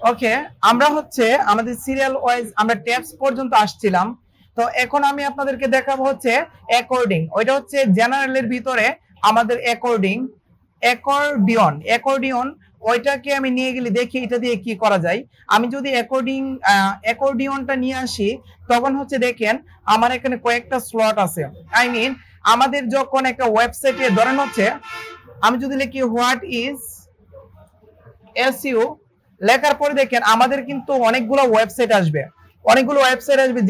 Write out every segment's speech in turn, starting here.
ওকে, আমরা হচ্ছে আমাদের সিরিয়াল ওয়াইজ আমরা ট্যাবস পর্যন্ত আসছিলাম। তো এখন আমি আপনাদেরকে দেখাবো হচ্ছে অ্যাকর্ডিং, ওইটা হচ্ছে জেনারেলের ভিতরে আমাদের অ্যাকর্ডিয়ন ওইটাকে আমি নিয়ে গেলে দেখি এটা দিয়ে কি করা যায়। আমি যদি অ্যাকর্ডিয়নটা নিয়ে আসি তখন হচ্ছে দেখেন আমার এখানে কয়েকটা স্লট আছে। আই মিন আমাদের যখন একটা ওয়েবসাইটে ধরেন হচ্ছে আমি যদি লিখি হোয়াট ইজ এসইও, লেখার পরে দেখেন আমাদের কিন্তু অনেকগুলো ওয়েবসাইট আসবে,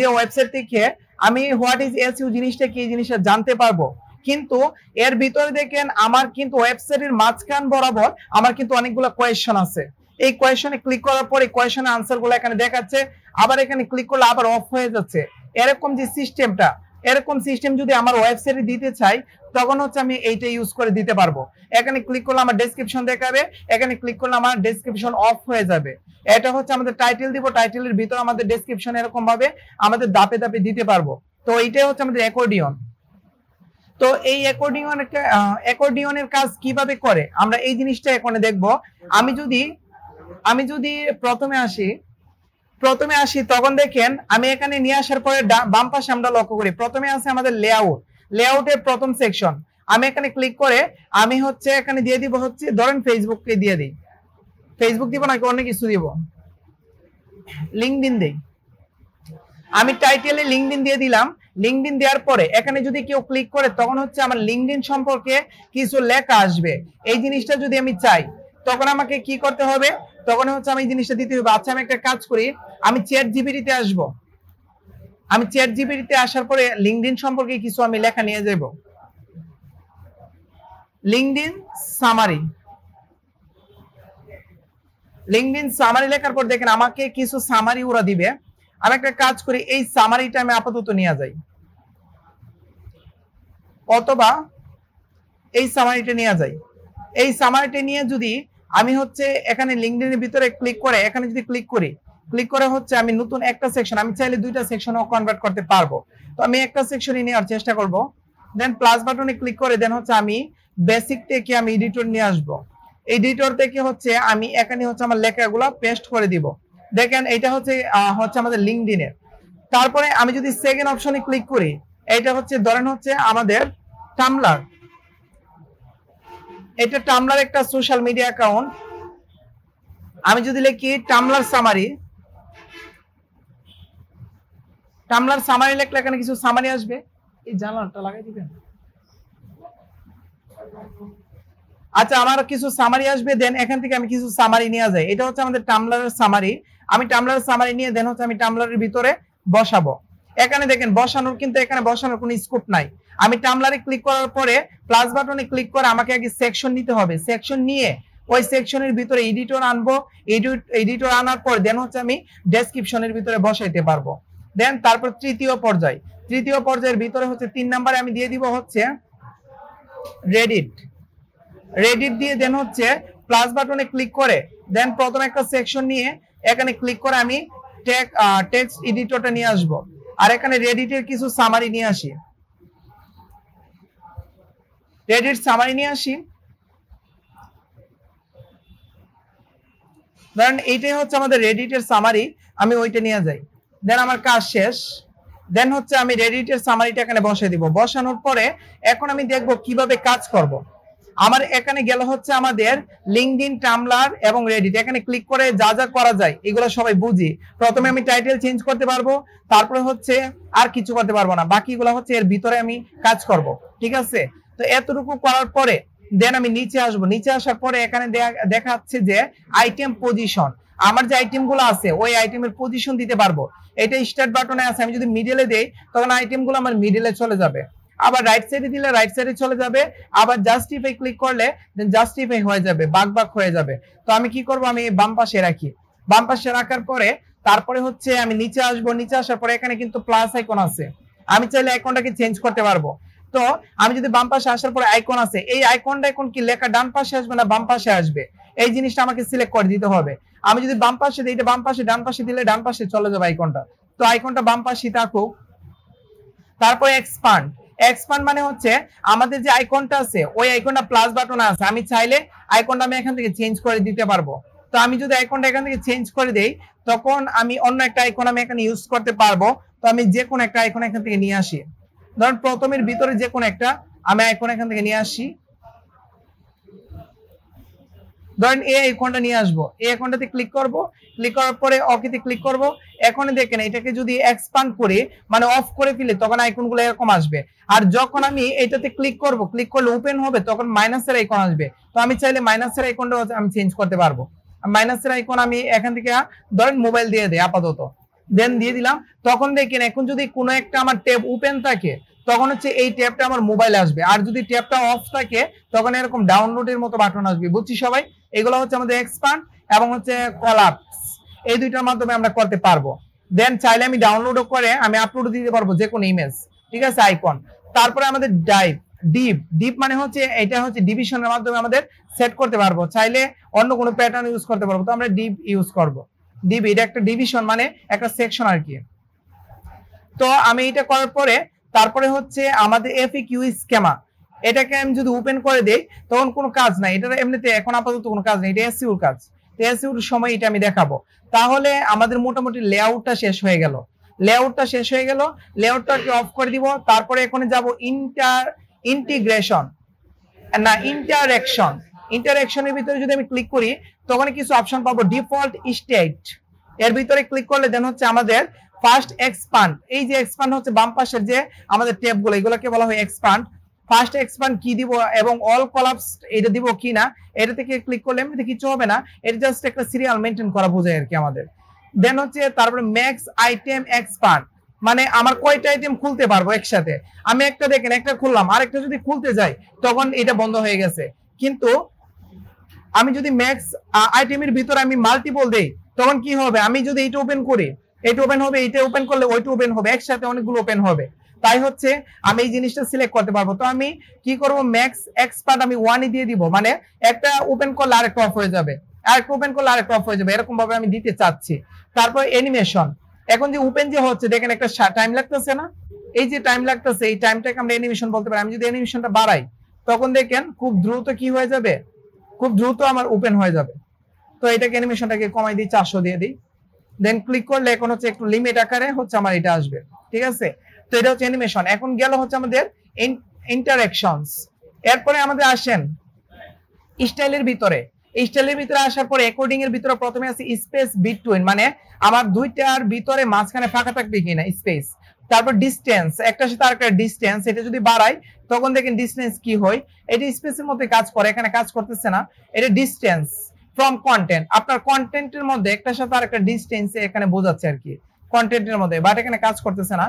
যে ওয়েবসাইট থেকে আমি হোয়াট ইজ এসইও জিনিসটা কি, এই জিনিসটা জানতে পারবো। কিন্তু এর ভিতরে দেখেন আমার কিন্তু ওয়েবসাইটের মাঝখান বরাবর আমার কিন্তু অনেকগুলো কোয়েশ্চন আছে। এই কোয়েশ্চনে ক্লিক করার পরে কোয়েশ্চনের আনসারগুলো এখানে দেখাচ্ছে, আবার এখানে ক্লিক করলে আবার অফ হয়ে যাচ্ছে। এরকম যে সিস্টেমটা, এরকম সিস্টেম যদি আমার ওয়েবসাইটে দিতে চাই তখন হচ্ছে আমি এইটা ইউজ করে দিতে পারবো। এখানে ক্লিক করলে আমার ডেসক্রিপশন দেখাবে, এখানে ক্লিক করলে আমার ডেসক্রিপশন অফ হয়ে যাবে। এটা হচ্ছে আমাদের টাইটেল দিব, টাইটেলের ভিতর আমাদের ডেসক্রিপশন এরকম ভাবে আমাদের ধাপে ধাপে দিতে পারবো। তো এইটাই হচ্ছে আমাদের অ্যাকর্ডিয়ন। তো এই অ্যাকর্ডিয়নের কাজ কিভাবে করে আমরা এই জিনিসটা এখন দেখবো। আমি যদি প্রথমে আসি তখন দেখেন আমি এখানে নিয়ে আসার পরে বাম পাশে আমরা লক্ষ্য করি প্রথমে আছে আমাদের লেআউটের প্রথম সেকশন। আমি এখানে ক্লিক করে আমি হচ্ছে এখানে দিয়ে দিব হচ্ছে ধরেন ফেসবুককে দিয়ে দিই, ফেসবুক দিব নাকি অন্য কিছু দিব, লিঙ্কডইন দেই। আমি টাইটেলে লিঙ্কডইন দিয়ে দিলাম। লিঙ্কডইন দেওয়ার পরে এখানে যদি কেউ ক্লিক করে তখন হচ্ছে আমার লিঙ্কডইন সম্পর্কে কিছু লেখা আসবে। এই জিনিসটা যদি আমি চাই তখন আমাকে কি করতে হবে, তখন হচ্ছে আমি এই জিনিসটা দিতে হবে। আচ্ছা আমি একটা কাজ করি, আমি চ্যাটজিপিটিতে আসব। আমি চ্যাটজিপিটিতে আসার পরে লিঙ্কডইন সম্পর্কে কিছু আমি লেখা নিয়ে যাব। লিঙ্কডইন সামারি লেখার পর দেখেন আমাকে কিছু সামারি ওরা দিবে। আমি একটা কাজ করি, এই সামারিটা আমি আপাতত নিয়ে যাই, অথবা এই সামারিটা নিয়ে যাই। এই সামারিটা নিয়ে যদি আমি হচ্ছে এখানে লিঙ্কডইনের ভিতরে ক্লিক করে এখানে যদি ক্লিক করে হচ্ছে আমি নতুন একটা সেকশন, আমি চাইলে দুইটা সেকশনও কনভার্ট করতে পারবো। তো আমি একটা সেকশনে নেওয়ার চেষ্টা করব। দেন প্লাস বাটনে ক্লিক করে দেন হচ্ছে আমি বেসিক থেকে আমি এডিটর নিয়ে আসব। এডিটর থেকে হচ্ছে আমি এখানে হচ্ছে আমার লেখাগুলো পেস্ট করে দিব। দেখেন এটা হচ্ছে আমাদের লিঙ্কডইনের। তারপরে আমি যদি সেকেন্ড অপশনে ক্লিক করি, এটা হচ্ছে ধরেন হচ্ছে আমাদের টামলার। এটা টামলার একটা সোশ্যাল মিডিয়া অ্যাকাউন্ট। আমি যদি লিখি টামলার সামারি লিখলে এখানে কিছু সামারি আসবে। এই জানালাটা লাগাই দিবেন। আচ্ছা আমার কিছু সামারি আসবে, দেন এখান থেকে আমি কিছু সামারি নিয়ে যাই। এটা হচ্ছে আমাদের টামলারের সামারি। আমি টামলারের সামারি নিয়ে দেন হচ্ছে আমি টামলারের ভিতরে বসাবো। এখানে দেখেন বসানোর কিন্তু এখানে বসানোর কোনো স্কোপ নাই। আমি টামলারে ক্লিক করার পরে প্লাস বাটনে ক্লিক করে আমাকে আগে সেকশন নিতে হবে। সেকশন নিয়ে ওই সেকশনের ভিতরে এডিটর আনবো। এডিটর আনার পর দেন হচ্ছে আমি ডেসক্রিপশনের ভিতরে বসাইতে পারবো। দেন তারপর তৃতীয় পর্যায়ের ভিতরে হচ্ছে 3 নম্বরে আমি দিয়ে দিব হচ্ছে রেডিট দিয়ে দেন হচ্ছে প্লাস বাটনে ক্লিক করে দেন প্রথম একটা সেকশন নিয়ে এখানে ক্লিক করে আমি টেক্সট এডিটরটা নিয়ে আসব। আর এখানে রেডিটের কিছু সামারি নিয়ে আসি। ধরেন এইটাই হচ্ছে আমাদের রেডিটের সামারি, আমি ওইটা নিয়ে যাই। দেন আমার কাজ শেষ। দেন হচ্ছে আমি রেডিটের সামারিটা এখানে বসিয়ে দিব। বসানোর পরে এখন আমি দেখব কিভাবে কাজ করব। আমার এখানে গেল হচ্ছে আমাদের লিঙ্কডইন, টামলার এবং রেডিট। এখানে ক্লিক করে যা যা করা যায় এগুলো সবাই বুঝি। প্রথমে আমি টাইটেল চেঞ্জ করতে পারবো, তারপরে হচ্ছে আর কিছু করতে পারবো না, বাকিগুলো হচ্ছে এর ভিতরে আমি কাজ করব। ঠিক আছে, তো এতটুকু করার পরে দেন আমি নিচে আসবো। নিচে আসার পরে এখানে দেখাচ্ছে যে আইটেম পজিশন। আমার যে আইটেম গুলো আছে ওই আইটেমের পজিশন দিতে পারবো। এটা স্টার্ট বাটনে আছে। আমি যদি মিডলে দেই তখন আইটেম গুলো আমার মিডলে চলে যাবে। আবার রাইট সাইডে দিলে রাইট সাইডে চলে যাবে। আবার জাস্টিফাই ক্লিক করলে দেন জাস্টিফাই হয়ে যাবে, বাক হয়ে যাবে। তো আমি কি করব, আমি বাম পাশে রাখি। বাম পাশে রাখার পরে তারপরে হচ্ছে আমি নিচে আসবো। নিচে আসার পরে এখানে কিন্তু প্লাস আইকন আছে। আমি চাইলে আইকনটাকে চেঞ্জ করতে পারবো। তো আমি যদি বাম পাশে আসার পরে আইকন আছে, এই আইকনটা এখন কি লেখা ডান পাশে আসবে না বাম পাশে আসবে, এই জিনিসটা আমাকে সিলেক্ট করে দিতে হবে। আমি যদি বাম পাশে দিই এটা বাম পাশে, ডান পাশে দিলে ডান পাশে চলে যাবে আইকনটা। তো আইকনটা বাম পাশে থাকুক। তারপরে এক্সপান্ড মানে হচ্ছে আমাদের যে আইকনটা আছে ওই আইকনটা প্লাস বাটন আছে, আমি চাইলে আইকনটা আমি এখান থেকে চেঞ্জ করে দিতে পারবো। তো আমি যদি আইকনটা এখান থেকে চেঞ্জ করে দেই তখন আমি অন্য একটা আইকন আমি এখানে ইউজ করতে পারবো। তো আমি যে কোনো একটা আইকন এখান থেকে নিয়ে আসি, ধরুন প্রথমের ভিতরে যে কোনো একটা আমি আইকন এখান থেকে নিয়ে আসি, ধরেন এই আইকনটা নিয়ে আসবো, এই আইকনটাতে ক্লিক করব, ক্লিক করার পরে ওকেতে ক্লিক করব। এখন দেখেন এটাকে যদি এক্সপান্ড করে মানে অফ করে ফেলি তখন আইকনগুলো এরকম আসবে। আর যখন আমি এটাতে ক্লিক করব, ক্লিক করলে ওপেন হবে তখন মাইনাসের আইকন আসবে। তো আমি চাইলে মাইনাসের আইকনটা আমি চেঞ্জ করতে পারবো। মাইনাসের আইকন আমি এখান থেকে ধরেন মোবাইল দিয়ে দেই আপাতত, দেন দিয়ে দিলাম। তখন দেখেন এখন যদি কোনো একটা আমার ট্যাব ওপেন থাকে তখন হচ্ছে এই ট্যাবটা আমার মোবাইলে আসবে, আর যদি ট্যাবটা অফ থাকে তখন এরকম ডাউনলোডের মতো বাটন আসবে। বুঝছি সবাই? এগুলো হচ্ছে আমাদের এক্সপান্ড এবং হচ্ছে কলাপস, এই দুইটার মাধ্যমে আমরা করতে পারবো। দেন চাইলে আমি ডাউনলোডও করে আমি আপলোড দিতে পারবো যে কোনো ইমেজ, ঠিক আছে, আইকন। তারপরে আমাদের ডিপ মানে হচ্ছে এটা হচ্ছে ডিভিশনের মাধ্যমে আমাদের সেট করতে পারবো, চাইলে অন্য কোনো প্যাটার্ন ইউজ করতে পারবো। তো আমরা ডিপ ইউজ করব। ডিপ এটা একটা ডিভিশন মানে একটা সেকশন আর কি। তো আমি এটা করার পরে তারপরে হচ্ছে আমাদের এফএকিউ স্কেমা, এটাকে আমি যদি ওপেন করে দেই তখন কোনো কাজ নাই, এটা এমনিতে এখন আপাতত কোনো কাজ নেই, এটা এসইউর কাজ। এসইউর সময় এটা আমি দেখাবো। তাহলে আমাদের মোটামুটি লেআউটটা শেষ হয়ে গেল। লেআউটটাকে অফ করে দিব। তারপরে এখানে যাব ইন্টারঅ্যাকশনের ভিতরে যদি আমি ক্লিক করি তখন কিছু অপশন পাবো। ডিফল্ট স্টেট এর ভিতরে ক্লিক করলে দেন হচ্ছে আমাদের ফার্স্ট এক্সপান্ড, এই যে এক্সপান্ড হচ্ছে বাম পাশের যে আমাদের ট্যাবগুলো এগুলোকে বলা হয় এক্সপান্ড। ফার্স্ট এক্সপান্ড কি দিব এবং অল কলাপস এটা দিব কি না, এটা থেকে ক্লিক করলে এমনিতে কিছু হবে না, এটা জাস্ট একটা সিরিয়াল মেনটেন করা বোঝায় আর কি আমাদের। দেন হচ্ছে তারপরে ম্যাক্স আইটেম এক্সপান্ড মানে আমার কয়টা আইটেম খুলতে পারবো একসাথে। আমি একটা দেখেন একটা খুললাম, আরেকটা যদি খুলতে যাই তখন এটা বন্ধ হয়ে গেছে। কিন্তু আমি যদি ম্যাক্স আইটেমের ভিতরে আমি মাল্টিপল দেই তখন কি হবে, আমি যদি এটা ওপেন করি এটা ওপেন হবে, এটা ওপেন করলে ওইটা ওপেন হবে, একসাথে অনেকগুলো ওপেন হবে। তাই হচ্ছে আমি এই জিনিসটা সিলেক্ট করতে পারবো। তো আমি কি করব, ম্যাক্স এক্সপান্ড আমি 1 দিয়ে দিব, মানে একটা ওপেন করলে আরেকটা অফ হয়ে যাবে, আরেকটা ওপেন করলে আরেকটা অফ হয়ে যাবে, এরকম ভাবে আমি দিতে চাচ্ছি। তারপর অ্যানিমেশন, এখন যে ওপেন যে হচ্ছে দেখেন একটা টাইম লাগতেছে না, এই যে টাইম লাগতেছে এই টাইমটাকে আমরা অ্যানিমেশন বলতে পারি। আমি যদি অ্যানিমেশনটা বাড়াই তখন দেখেন খুব দ্রুত কি হয়ে যাবে, খুব দ্রুত আমার ওপেন হয়ে যাবে। তো এটাকে অ্যানিমেশনটাকে কমাই দিই, 400 দিয়ে দিই। দেন ক্লিক করলে এখন হচ্ছে একটু লিমিট আকারে হচ্ছে আমার এটা আসবে, ঠিক আছে। তো এটা হচ্ছে অ্যানিমেশন। এখন গেল হচ্ছে আমাদের ইন্টারঅ্যাকশনস। এরপরে আমাদের আসেন স্টাইলের ভিতরে। স্টাইলের ভিতরে আসার পরে অ্যাকর্ডিং এর ভিতরে প্রথমে আছে স্পেস বিটুইন, মানে আমার দুইটার ভিতরে মাঝখানে ফাঁকা থাকবে কিনা স্পেস। তারপর ডিসটেন্স, একটার সাথে আরেকটা ডিসটেন্স, এটা যদি বাড়াই তখন দেখেন ডিসটেন্স কি হয়, এটা স্পেসের মধ্যে কাজ করে, এখানে কাজ করতেছে না। এটা ডিসটেন্স ফ্রম কন্টেন্ট, আপনার কন্টেন্টের মধ্যে একটার সাথে আরেকটা ডিসটেন্স এখানে বোঝাচ্ছে আর কি কন্টেন্টের মধ্যে, বাট এখানে কাজ করতেছে না।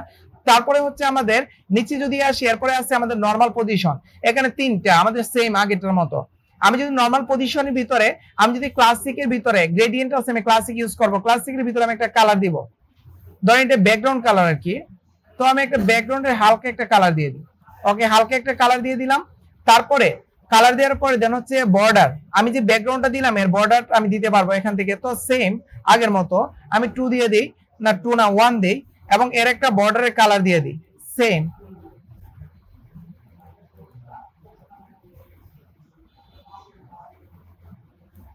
তারপরে হচ্ছে আমাদের নিচে যদি আসি এরপরে আছে আমাদের নরমাল পজিশন, এখানে তিনটা আমাদের সেম আগেটার মতো। আমি যদি নরমাল পজিশনের ভিতরে আমি যদি ক্লাসিকের ভিতরে গ্রেডিয়েন্ট আছে আমি ক্লাসিক ইউজ করব, ক্লাসিকের ভিতরে আমি একটা কালার দিব, ধরেন এটা ব্যাকগ্রাউন্ড কালার আর কি। তো আমি একটা ব্যাকগ্রাউন্ডের হালকা একটা কালার দিয়ে দিই, ওকে, হালকা একটা কালার দিয়ে দিলাম। তারপরে কালার দেওয়ার পরে দেন হচ্ছে বর্ডার, আমি যে ব্যাকগ্রাউন্ডটা দিলাম এর বর্ডার আমি দিতে পারবো এখান থেকে। তো সেম আগের মতো আমি 2 দিয়ে দিই, না 2 না 1 দেই, এবং এর একটা বর্ডারের কালার দিয়ে দিই সেম।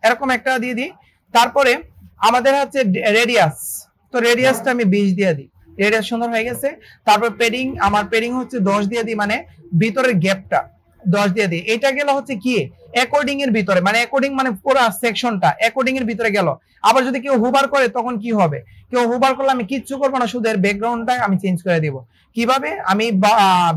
এরকম একটা দিয়ে দিই। তারপরে আমাদের হচ্ছে রেডিয়াস, তো রেডিয়াসটা আমি 20 দিয়ে দিই, রেডিয়াস সুন্দর হয়ে গেছে। তারপর পেডিং, আমার পেডিং হচ্ছে 10 দিয়ে দিই, মানে ভিতরের গ্যাপটা 10 দিয়ে দিই। এটা গেল হচ্ছে কি অ্যাকর্ডিং এর ভিতরে, মানে অ্যাকর্ডিং মানে পুরো সেকশনটা অ্যাকর্ডিং এর ভিতরে গেল। আবার যদি কেউ হুবার করে তখন কি হবে, কেউ হুবার করলে আমি কিচ্ছু করবো না, শুধু এর ব্যাকগ্রাউন্ডটা আমি চেঞ্জ করে দিব। কিভাবে, আমি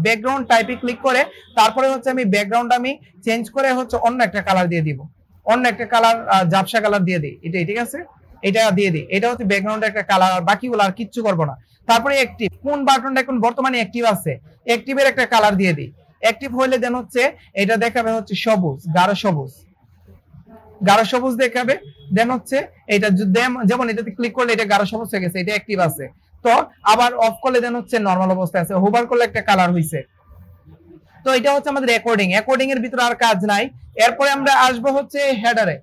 ব্যাকগ্রাউন্ড টাইপে ক্লিক করে তারপরে হচ্ছে আমি ব্যাকগ্রাউন্ড আমি চেঞ্জ করে হচ্ছে অন্য একটা কালার দিয়ে দিব, অন্য একটা কালার ঝাপসা কালার দিয়ে দিই, এটাই ঠিক আছে, এটা দিয়ে দিই। এটা হচ্ছে ব্যাকগ্রাউন্ডের একটা কালার, আর বাকিগুলো আর কিচ্ছু করবো না। তারপরে অ্যাক্টিভ, কোন বাটনটা এখন বর্তমানে অ্যাক্টিভ আছে, অ্যাক্টিভের একটা কালার দিয়ে দিই। অ্যাক্টিভ হইলে দেন হচ্ছে এটা দেখাবে হচ্ছে সবুজ, গাঢ় সবুজ দেখাবে। দেন হচ্ছে এটা যেমন এটাতে ক্লিক করলে এটা গাঢ় সবুজ হয়ে গেছে, এটা অ্যাক্টিভ আছে। তো আবার অফ করলে দেন হচ্ছে নরমাল অবস্থায় আছে, হোভার করলে একটা কালার হইছে। তো এটা হচ্ছে আমাদের অ্যাকর্ডিং এর ভিতরে আর কাজ নাই। এরপরে আমরা আসবো হচ্ছে হেডারে।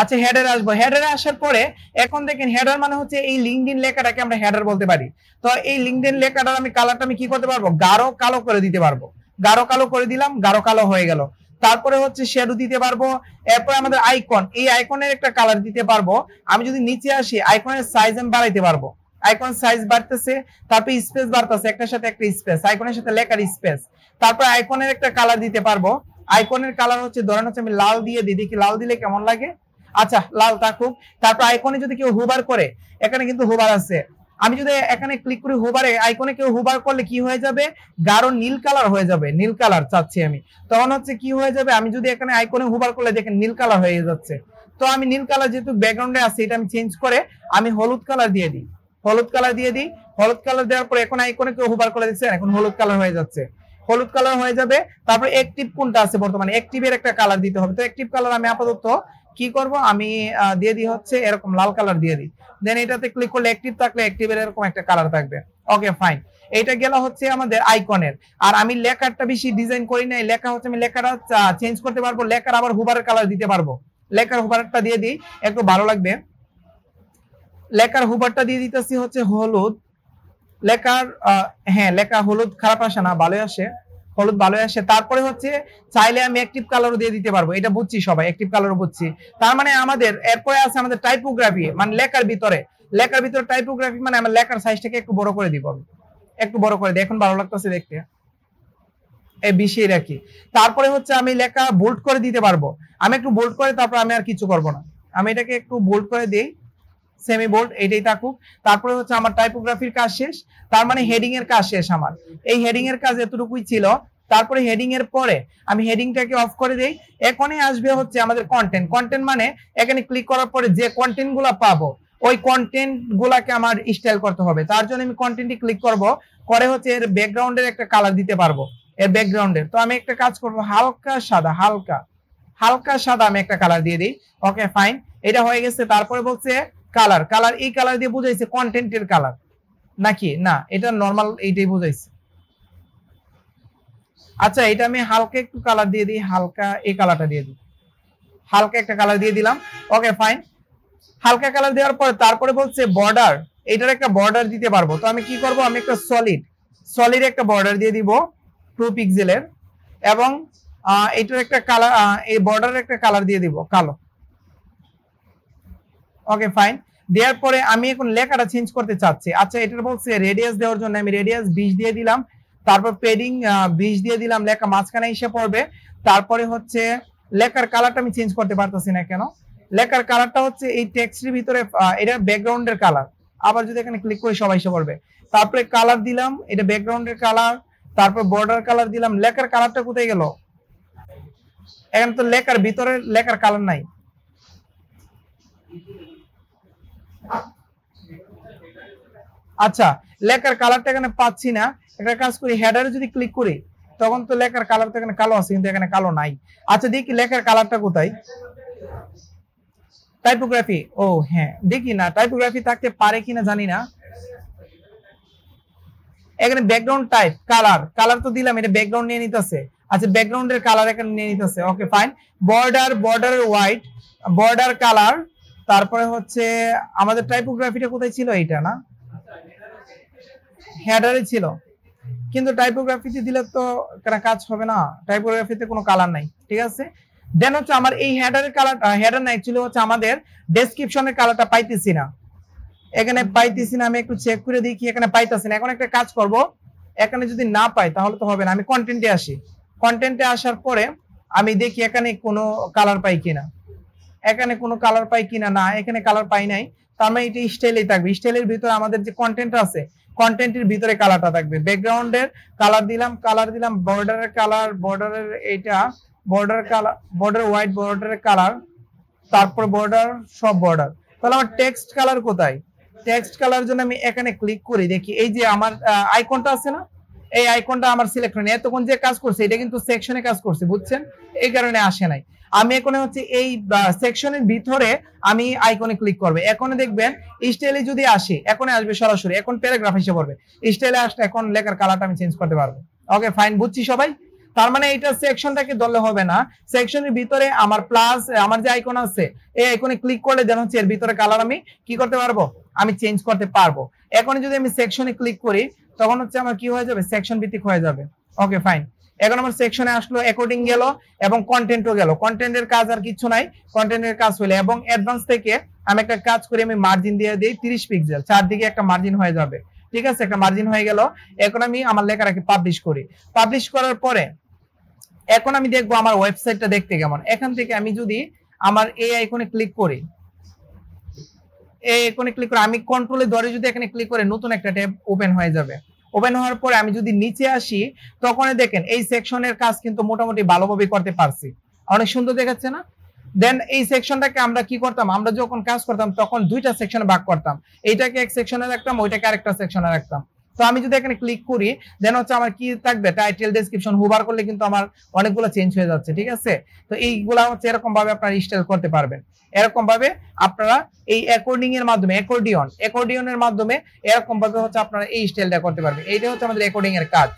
আচ্ছা হেডারে আসবো। হেডারে আসার পরে এখন দেখেন হেডার মানে হচ্ছে এই লিঙ্কডইন লেখাটাকে আমরা হেডার বলতে পারি। তো এই লিঙ্কডইন লেখাটার আমি কালারটা আমি কি করতে পারবো, গাঢ় কালো করে দিতে পারবো। গাঢ় কালো করে দিলাম, গাঢ় কালো হয়ে গেল। তারপরে হচ্ছে শ্যাডো দিতে পারবো। এরপর আমাদের আইকন, এই আইকনের একটা কালার দিতে পারবো। আমি যদি নিচে আসি আইকনের সাইজ আমি বাড়াইতে পারবো। আইকন সাইজ বাড়তেছে, তারপর স্পেস বাড়তেছে, একটার সাথে একটা স্পেস, আইকনের সাথে লেখার স্পেস। তারপর আইকনের একটা কালার দিতে পারবো। আইকনের কালার হচ্ছে ধরেন হচ্ছে আমি লাল দিয়ে দিই, দেখি লাল দিলে কেমন লাগে। আচ্ছা লাল থাকুক। তারপর আইকনে যদি কেউ হুবার করে, এখানে কিন্তু হুবার আছে, আমি যদি এখানে ক্লিক করি হুবারে, আইকনে কেউ হুবার করলে কি হয়ে যাবে, গাঢ় নীল কালার হয়ে যাবে। নীল কালার চাচ্ছি আমি, তখন হচ্ছে কি হয়ে যাবে, আমি যদি এখানে আইকনে হুবার করলে দেখেন নীল কালার হয়ে যাচ্ছে। তো আমি নীল কালার যেহেতু ব্যাকগ্রাউন্ডে আছে, এটা আমি চেঞ্জ করে আমি হলুদ কালার দিয়ে দিই। হলুদ কালার দিয়ে দিই। হলুদ কালার দেওয়ার পর এখন আইকনে কেউ হুবার করে দিচ্ছে, এখন হলুদ কালার হয়ে যাচ্ছে। হলুদ কালার হয়ে যাবে। তারপর অ্যাক্টিভ কোনটা আছে বর্তমানে, অ্যাক্টিভের একটা কালার দিতে হবে। তো অ্যাক্টিভ কালার আমি আপাতত কি করব, আমি দিয়ে দিই হচ্ছে এরকম লাল কালার দিয়ে দিই। দেন এটাতে ক্লিক করলে অ্যাক্টিভ থাকলে অ্যাক্টিভের এরকম একটা কালার থাকবে। Okay fine. এইটা গেল হচ্ছে আমাদের আইকনের। আর আমি লেখারটা বেশি ডিজাইন করি নাই, লেখা হচ্ছে আমি লেখাটা চেঞ্জ করতে পারবো, লেখার আবার হুবারের কালার দিতে পারবো। লেখার হুবারটা দিয়ে দিই, একটু ভালো লাগবে। লেখার হুবারটা দিয়ে দিতেছি হচ্ছে হলুদ। লেখার হ্যাঁ লেখা হলুদ খারাপ আসে না, ভালোই আসে, হলুদ ভালোই আসে। তারপরে হচ্ছে চাইলে আমি অ্যাক্টিভ কালারও দিয়ে দিতে পারবো, এটা বুঝছি সবাই, অ্যাক্টিভ কালারও বুঝছি। তার মানে আমাদের এরপরে আছে আমাদের টাইপোগ্রাফি, মানে লেখার ভিতরে টাইপোগ্রাফি মানে আমার লেখার সাইজটাকে একটু বড় করে দিব, একটু বড় করে দিই, এখন ভালো লাগতেছে দেখতে, এই বিষয় রাখি। তারপরে হচ্ছে আমি লেখা বোল্ড করে দিতে পারবো, আমি একটু বোল্ড করে, তারপর আমি আর কিছু করব না, আমি এটাকে একটু বোল্ড করে দিই, সেমি বোল্ড, এটাই থাকুক। তারপরে হচ্ছে আমার টাইপোগ্রাফির কাজ শেষ, তার মানে হেডিং এর কাজ শেষ আমার। এই হেডিং এর কাজ এতটুকুই ছিল। তারপরে হেডিং এর পরে আমি হেডিংটাকে অফ করে দেই। এখনই আসবে হচ্ছে আমাদের কন্টেন্ট। কন্টেন্ট মানে এখানে ক্লিক করার পরে যে কন্টেন্ট গুলা পাবো, ওই কন্টেন্ট গুলাকে আমার স্টাইল করতে হবে। তার জন্য আমি কন্টেন্টে ক্লিক করব, করে হচ্ছে এর ব্যাকগ্রাউন্ডের একটা কালার দিতে পারবো, এর ব্যাকগ্রাউন্ডের। তো আমি একটা কাজ করব, হালকা সাদা, হালকা সাদা আমি একটা কালার দিয়ে দিই। ওকে ফাইন, এটা হয়ে গেছে। তারপরে বলছে কালার, কালার এই কালার দিয়ে বুঝাইছে কন্টেন্টের কালার নাকি না, এটা নরমাল এইটাই বুঝাইছে। আচ্ছা এটা আমি হালকা একটু কালার দিয়ে দিই, হালকা এই কালারটা দিয়ে দিই, হালকা একটা কালার দিয়ে দিলাম। ওকে ফাইন, হালকা কালার দেওয়ার পরে তারপরে বলছে বর্ডার, এটার একটা বর্ডার দিতে পারবো। তো আমি কি করব, আমি একটা সলিড একটা বর্ডার দিয়ে দিব 2 পিক্সেলের, এবং এটার একটা কালার, এই বর্ডারের একটা কালার দিয়ে দিব কালো। ওকে ফাইন, দেওয়ার পরে আমি এখন লেখাটা চেঞ্জ করতে চাচ্ছি। আচ্ছা এটা বলছে রেডিয়াস দেওয়ার জন্য আমি রেডিয়াস 20 দিয়ে দিলাম, তারপর পেডিং 20 দিয়ে দিলাম, লেখা মাঝখানে এসে পড়বে। তারপরে হচ্ছে লেখার কালারটা আমি চেঞ্জ করতে পারতেছি না কেন, লেখার কালারটা হচ্ছে এই টেক্সটের ভিতরে, এটা ব্যাকগ্রাউন্ডের কালার, আবার যদি এখানে ক্লিক করি সবাই এসে পড়বে। তারপরে কালার দিলাম, এটা ব্যাকগ্রাউন্ডের কালার, তারপর বর্ডার কালার দিলাম। লেখার কালারটা কোথায় গেল, এখানে তো লেখার ভিতরে লেখার কালার নাই। আচ্ছা লেখার কালারটা এখানে পাচ্ছি না, একটা কাজ করি, হেডারে যদি ক্লিক করি তখন তো লেখার কালার তো এখানে কালো আছে, কিন্তু এখানে কালো নাই। আচ্ছা দেখি লেখার কালারটা কোথায়, টাইপোগ্রাফি, ও হ্যাঁ দেখি না, টাইপোগ্রাফি থাকতে পারে কিনা জানি না। এখানে ব্যাকগ্রাউন্ড টাইপ কালার তো দিলাম, এটা ব্যাকগ্রাউন্ড নিয়ে নিতেছে। আচ্ছা ব্যাকগ্রাউন্ডের কালার এখানে নিয়ে নিতেছে। Okay fine, border white, border colour. তারপরে হচ্ছে আমাদের টাইপোগ্রাফিটা কোথায় ছিল, এইটা না, হেডারে ছিল, কিন্তু টাইপোগ্রাফিতে দিলে তো কাজ হবে না, টাইপোগ্রাফিতে কোনো কালার নাই। ঠিক আছে, দেন হচ্ছে আমার এই হেডারের কালার, হেডার না অ্যাকচুয়ালি হচ্ছে আমাদের ডেসক্রিপশনের কালারটা পাইতেছি না, এখানে পাইতেছি না। আমি একটু চেক করে দেখি, এখানে পাইতেছি না। এখন একটা কাজ করব, এখানে যদি না পাই তাহলে তো হবে না, আমি কন্টেন্টে আসি। কন্টেন্টে আসার পরে আমি দেখি এখানে কোনো কালার পাই কিনা, এখানে কোনো কালার পাই কিনা, না এখানে কালার পাই নাই। তার মানে এটা স্টাইলেই থাকবে, স্টাইলের ভিতরে আমাদের যে কন্টেন্ট আছে কন্টেন্টের ভিতরে কালারটা থাকবে। ব্যাকগ্রাউন্ডের কালার দিলাম, বর্ডারের কালার, বর্ডারের এইটা বর্ডার কালার, বর্ডার হোয়াইট, বর্ডারের কালার, তারপর বর্ডার, সব বর্ডার। তাহলে আমার টেক্সট কালার কোথায়, টেক্সট কালার জন্য আমি এখানে ক্লিক করি, দেখি এই যে আমার আইকনটা আছে না, এই আইকনটা আমার সিলেক্ট হয়নি। এতক্ষণ যে কাজ করছে এটা কিন্তু সেকশনে কাজ করছে, বুঝছেন, এই কারণে আসে নাই। আমি এখন হচ্ছে এই সেকশনের ভিতরে আমি আইকনে ক্লিক করব, এখন দেখবেন স্টাইলে যদি আসে, এখন আসবে সরাসরি, এখন প্যারাগ্রাফ এসে পড়বে। স্টাইলে আসলে এখন লেখার কালারটা আমি চেঞ্জ করতে পারবো। ওকে ফাইন, বুঝছি সবাই। তার মানে এটা সেকশনটাকে ধরলে হবে না, সেকশনের ভিতরে আমার প্লাস আমার যে আইকন আছে এই আইকনে ক্লিক করলে যেন হচ্ছে এর ভিতরে কালার আমি কি করতে পারবো, আমি চেঞ্জ করতে পারবো। এখন যদি আমি সেকশনে ক্লিক করি তখন হচ্ছে আমার কি হয়ে যাবে, সেকশন ভিত্তিক হয়ে যাবে। ওকে ফাইন, এখন আমার সেকশনে আসলো, অ্যাকর্ডিং গেল এবং কন্টেন্টও গেল। কন্টেন্টের কাজ আর কিছু নাই, কন্টেন্টের কাজ হলে এবং অ্যাডভান্স থেকে আমি একটা কাজ করি, আমি মার্জিন দিয়ে দিই 30 পিক্সেল, চারদিকে একটা মার্জিন হয়ে যাবে। ঠিক আছে, একটা মার্জিন হয়ে গেল। এখন আমি আমার লেখাটাকে পাবলিশ করি। পাবলিশ করার পরে এখন আমি দেখবো আমার ওয়েবসাইটটা দেখতে কেমন। এখান থেকে আমি যদি আমার এই আইকনে ক্লিক করি, এই আইকনে ক্লিক করে আমি কন্ট্রোলে ধরে যদি এখানে ক্লিক করে নতুন একটা ট্যাব ওপেন হয়ে যাবে। ওপেন হওয়ার পরে আমি যদি নিচে আসি তখন দেখেন এই সেকশনের কাজ কিন্তু মোটামুটি ভালোভাবে করতে পারছি, অনেক সুন্দর দেখাচ্ছে না। দেন এই সেকশনটাকে আমরা কি করতাম, আমরা যখন কাজ করতাম তখন দুইটা সেকশনে ভাগ করতাম, এইটাকে এক সেকশনে রাখতাম, ওইটাকে আরেকটা সেকশনে রাখতাম। তো আমি যদি এখানে ক্লিক করি দেন হচ্ছে আমার কি থাকবে, টাইটেল, ডেসক্রিপশন, হুবার করলে কিন্তু আমার অনেকগুলো চেঞ্জ হয়ে যাচ্ছে। ঠিক আছে, তো এইগুলা হচ্ছে এরকম ভাবে আপনারা স্টাইল করতে পারবেন। এরকম ভাবে আপনারা এই অ্যাকর্ডিং এর মাধ্যমে, অ্যাকর্ডিয়নের মাধ্যমে এরকম ভাবে হচ্ছে আপনারা এই স্টাইলটা করতে পারবেন। এইটা হচ্ছে আমাদের অ্যাকর্ডিং এর কাজ।